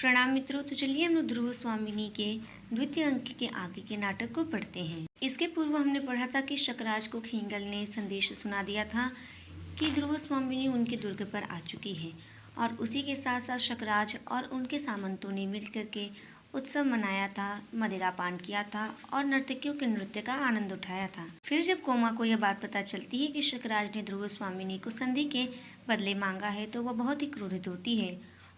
प्रणाम मित्रों। तो चलिए हम लोग ध्रुव स्वामिनी के द्वितीय अंक के आगे के नाटक को पढ़ते हैं। इसके पूर्व हमने पढ़ा था कि शकराज को खींगल ने संदेश सुना दिया था कि ध्रुव स्वामिनी उनके दुर्ग पर आ चुकी है और उसी के साथ साथ शकराज और उनके सामंतों ने मिलकर के उत्सव मनाया था, मदिरा पान किया था और नर्तकियों के नृत्य का आनंद उठाया था। फिर जब कोमा को यह बात पता चलती है कि शकराज ने ध्रुव स्वामिनी को संधि के बदले मांगा है तो वह बहुत ही क्रोधित होती है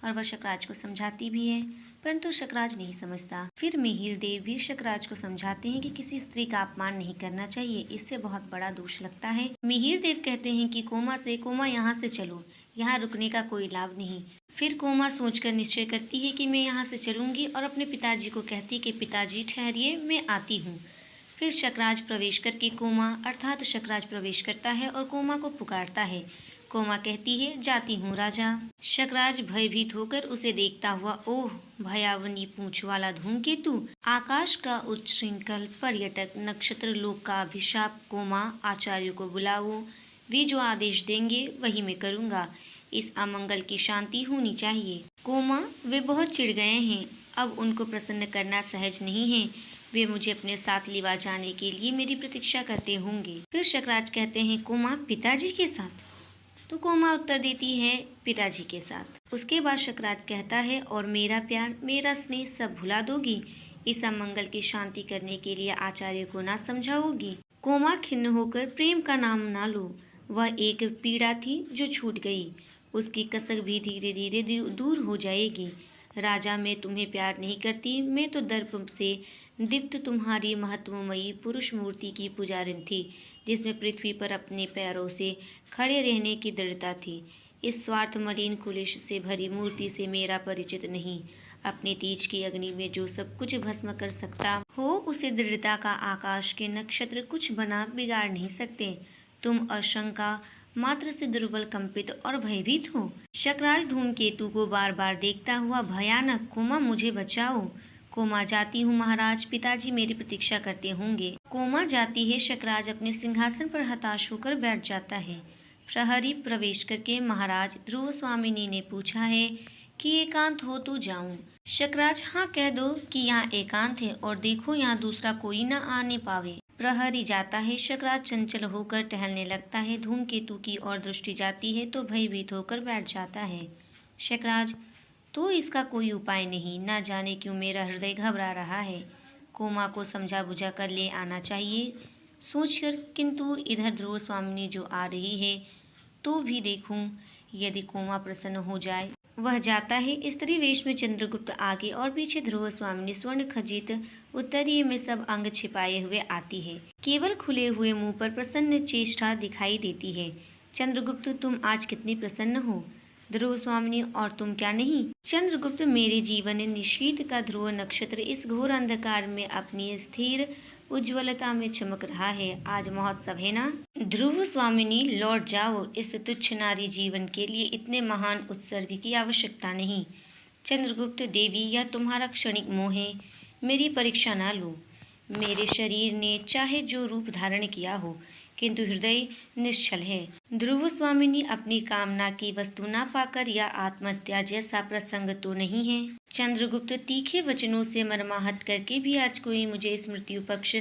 और वह शकराज को समझाती भी है, परंतु शकराज नहीं समझता। फिर मिहिर देव भी शकराज को समझाते हैं कि किसी स्त्री का अपमान नहीं करना चाहिए, इससे बहुत बड़ा दोष लगता है। मिहिर देव कहते हैं कि कोमा यहाँ से चलो, यहाँ रुकने का कोई लाभ नहीं। फिर कोमा सोचकर निश्चय करती है कि मैं यहाँ से चलूंगी और अपने पिताजी को कहती कि पिताजी ठहरिए, मैं आती हूँ। फिर शकराज प्रवेश करके कोमा अर्थात शकराज प्रवेश करता है और कोमा को पुकारता है। कोमा कहती है, जाती हूँ राजा। शकराज भयभीत होकर उसे देखता हुआ, ओह भयावनी पूंछ वाला धूमकेतु, आकाश का उच्छृंखल पर्यटक, नक्षत्र लोक का अभिशाप, कोमा आचार्य को बुलाओ, वे जो आदेश देंगे वही मैं करूँगा। इस अमंगल की शांति होनी चाहिए। कोमा, वे बहुत चिढ़ गए हैं, अब उनको प्रसन्न करना सहज नहीं है। वे मुझे अपने साथ लिवा जाने के लिए मेरी प्रतीक्षा करते होंगे। फिर शकराज कहते हैं, कोमा पिताजी के साथ? तो कोमा उत्तर देती है, पिताजी के साथ। उसके बाद शकराज कहता है, और मेरा प्यार, मेरा स्नेह सब भुला दोगी? इस अमंगल की शांति करने के लिए आचार्य को ना समझाओगी? कोमा खिन्न होकर, प्रेम का नाम ना लो, वह एक पीड़ा थी जो छूट गई, उसकी कसक भी धीरे धीरे दूर हो जाएगी। राजा, मैं तुम्हें प्यार नहीं करती, मैं तो दर्प से दीप्त तुम्हारी महत्वमयी पुरुष मूर्ति की पुजारिन थी, जिसमें पृथ्वी पर अपने पैरों से खड़े रहने की दृढ़ता थी। इस स्वार्थ मलिन कुलिश से भरी मूर्ति से मेरा परिचित नहीं। अपने तेज की अग्नि में जो सब कुछ भस्म कर सकता हो, उसे दृढ़ता का आकाश के नक्षत्र कुछ बना बिगाड़ नहीं सकते। तुम आशंका मात्र से दुर्बल, कंपित और भयभीत हो। शकराज धूमकेतु को बार बार देखता हुआ, भयानक, कोमा मुझे बचाओ। कोमा, जाती हूँ महाराज, पिताजी मेरी प्रतीक्षा करते होंगे। कोमा जाती है। शकराज अपने सिंहासन पर हताश होकर बैठ जाता है। प्रहरी प्रवेश करके, महाराज, ध्रुव स्वामिनी ने पूछा है कि एकांत हो तो जाऊं? शकराज, हाँ कह दो कि यहाँ एकांत है और देखो यहाँ दूसरा कोई न आने पावे। प्रहरी जाता है। शकराज चंचल होकर टहलने लगता है। धूमकेतु की ओर दृष्टि जाती है तो भयभीत होकर बैठ जाता है। शकराज, तो इसका कोई उपाय नहीं, न जाने क्यों मेरा हृदय घबरा रहा है। कोमा को समझा बुझा कर ले आना चाहिए सोचकर, किंतु इधर ध्रुव स्वामिनी जो आ रही है तो भी देखूं, यदि कोमा प्रसन्न हो जाए। वह जाता है। स्त्री वेश में चंद्रगुप्त आगे और पीछे ध्रुव स्वामिनी स्वर्ण खचित उत्तरीय में सब अंग छिपाए हुए आती है। केवल खुले हुए मुंह पर प्रसन्न चेष्टा दिखाई देती है। चंद्रगुप्त, तुम आज कितनी प्रसन्न हो? ध्रुव स्वामिनी, और तुम क्या नहीं? चंद्रगुप्त, मेरे जीवन निशीथ का ध्रुव नक्षत्र इस घोर अंधकार में अपनी स्थिर उज्ज्वलता में चमक रहा है। आज महोत्सव है ना? ध्रुव स्वामिनी, लौट जाओ। इस तुच्छ नारी जीवन के लिए इतने महान उत्सर्ग की आवश्यकता नहीं। चंद्रगुप्त, देवी, यह तुम्हारा क्षणिक मोह है, मेरी परीक्षा ना लो। मेरे शरीर ने चाहे जो रूप धारण किया हो, किंतु हृदय निश्चल है। ध्रुव स्वामिनी, अपनी कामना की वस्तु ना पाकर यह आत्महत्या जैसा प्रसंग तो नहीं है? चंद्रगुप्त, तीखे वचनों से मर्माहत करके भी आज कोई मुझे इस मृत्यु पक्ष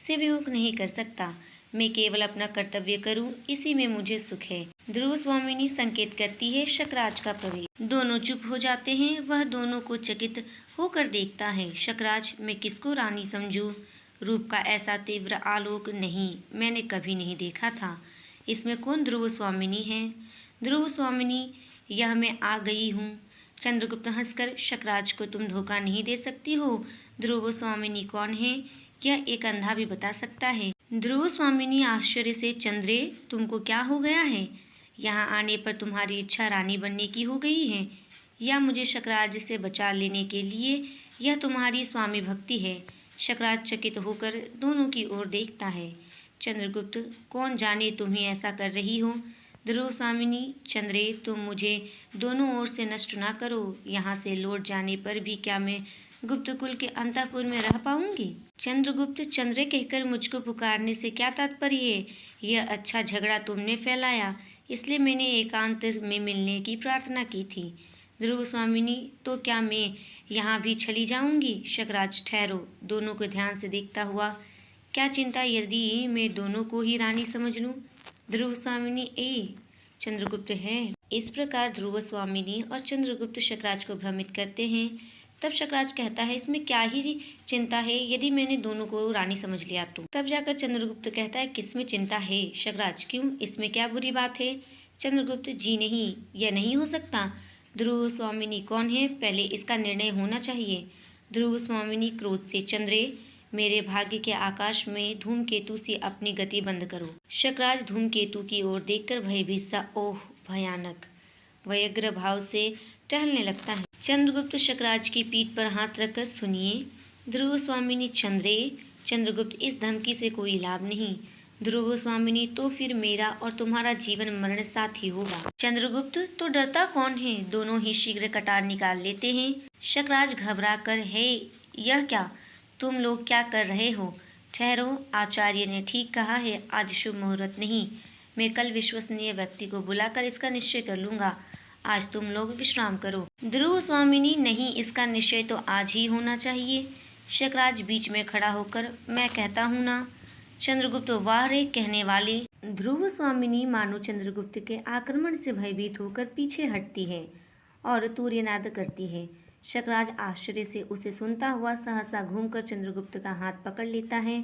से विमुख नहीं कर सकता। मैं केवल अपना कर्तव्य करूं, इसी में मुझे सुख है। ध्रुव स्वामिनी संकेत करती है शकराज का प्रवेश। दोनों चुप हो जाते हैं। वह दोनों को चकित होकर देखता है। शकराज, मैं किसको रानी समझूं? रूप का ऐसा तीव्र आलोक नहीं, मैंने कभी नहीं देखा था। इसमें कौन ध्रुव स्वामिनी है? ध्रुव स्वामिनी, यह मैं आ गई हूँ। चंद्रगुप्त हंसकर, शकराज को तुम धोखा नहीं दे सकती हो। ध्रुव स्वामिनी कौन है, यह एक अंधा भी बता सकता है। ध्रुव स्वामिनी आश्चर्य से, चंद्रे, तुमको क्या हो गया है? यहाँ आने पर तुम्हारी इच्छा रानी बनने की हो गई है, या मुझे शकराज से बचा लेने के लिए यह तुम्हारी स्वामी भक्ति है? शकराज चकित होकर दोनों की ओर देखता है। चंद्रगुप्त, कौन जाने तुम ही ऐसा कर रही हो। ध्रुव स्वामिनी, चंद्रे, तुम मुझे दोनों ओर से नष्ट ना करो। यहाँ से लौट जाने पर भी क्या मैं गुप्तकुल के अंतःपुर में रह पाऊंगी? चंद्रगुप्त, चंद्रे कहकर मुझको पुकारने से क्या तात्पर्य है? यह अच्छा झगड़ा तुमने फैलाया, इसलिए मैंने एकांत में मिलने की प्रार्थना की थी। ध्रुव स्वामिनी, तो क्या मैं यहाँ भी चली जाऊंगी? शकराज, ठहरो, दोनों को ध्यान से देखता हुआ, क्या चिंता यदि मैं दोनों को ही रानी समझ लूं? ध्रुव स्वामिनी, चंद्रगुप्त है। इस प्रकार ध्रुव स्वामिनी और चंद्रगुप्त शकराज को भ्रमित करते हैं। तब शकराज कहता है, इसमें क्या ही चिंता है यदि मैंने दोनों को रानी समझ लिया तो? तब जाकर चंद्रगुप्त कहता है, किसमें चिंता है शकराज? क्यों, इसमें क्या बुरी बात है? चंद्रगुप्त, जी नहीं, यह नहीं हो सकता। ध्रुव स्वामिनी, कौन है? पहले इसका निर्णय होना चाहिए। ध्रुव स्वामिनी क्रोध से, चंद्रे, मेरे भाग्य के आकाश में धूमकेतु सी अपनी गति बंद करो। शकराज धूमकेतु की ओर देखकर भयभीत सा, ओह भयानक, व्यग्र भाव से टहलने लगता है। चंद्रगुप्त शकराज की पीठ पर हाथ रखकर, सुनिए। ध्रुव स्वामिनी, चंद्रे। चंद्रगुप्त, इस धमकी से कोई लाभ नहीं। ध्रुव स्वामिनी, तो फिर मेरा और तुम्हारा जीवन मरण साथ ही होगा। चंद्रगुप्त, तो डरता कौन है? दोनों ही शीघ्र कटार निकाल लेते हैं। शकराज घबरा कर, है यह क्या? तुम लोग क्या कर रहे हो? ठहरो, आचार्य ने ठीक कहा है, आज शुभ मुहूर्त नहीं। मैं कल विश्वसनीय व्यक्ति को बुलाकर इसका निश्चय कर लूंगा। आज तुम लोग विश्राम करो। ध्रुव स्वामिनी, नहीं, इसका निश्चय तो आज ही होना चाहिए। शकराज बीच में खड़ा होकर, मैं कहता हूँ ना। चंद्रगुप्त, वाह रे कहने वाले। ध्रुव स्वामिनी मानो चंद्रगुप्त के आक्रमण से भयभीत होकर पीछे हटती है और तूर्यनाद करती है। शकराज आश्चर्य से उसे सुनता हुआ सहसा घूमकर चंद्रगुप्त का हाथ पकड़ लेता है।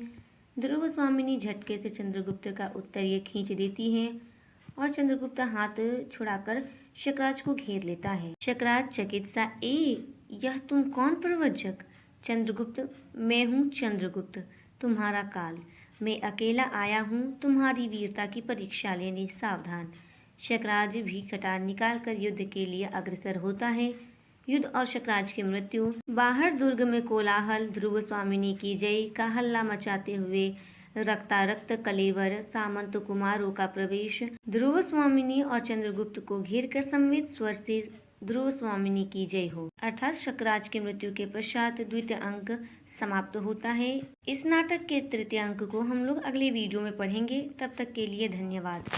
ध्रुव स्वामिनी झटके से चंद्रगुप्त का उत्तरीय खींच देती है और चंद्रगुप्त हाथ छुड़ाकर शकराज को घेर लेता है। शकराज चकित सा, यह तुम कौन प्रवचक? चंद्रगुप्त, मैं हूँ चंद्रगुप्त, तुम्हारा काल। मैं अकेला आया हूँ तुम्हारी वीरता की परीक्षा लेने, सावधान। शकराज भी कटार निकालकर युद्ध के लिए अग्रसर होता है। युद्ध और शकराज की मृत्यु। बाहर दुर्ग में कोलाहल, ध्रुव स्वामिनी की जय का हल्ला मचाते हुए रक्तारक्त कलेवर, सामंत कुमारों का प्रवेश, ध्रुव स्वामिनी और चंद्रगुप्त को घेरकर संवेद स्वर से ध्रुव स्वामिनी की जय हो, अर्थात शकराज की मृत्यु के पश्चात द्वितीय अंक समाप्त होता है। इस नाटक के तृतीय अंक को हम लोग अगले वीडियो में पढ़ेंगे। तब तक के लिए धन्यवाद।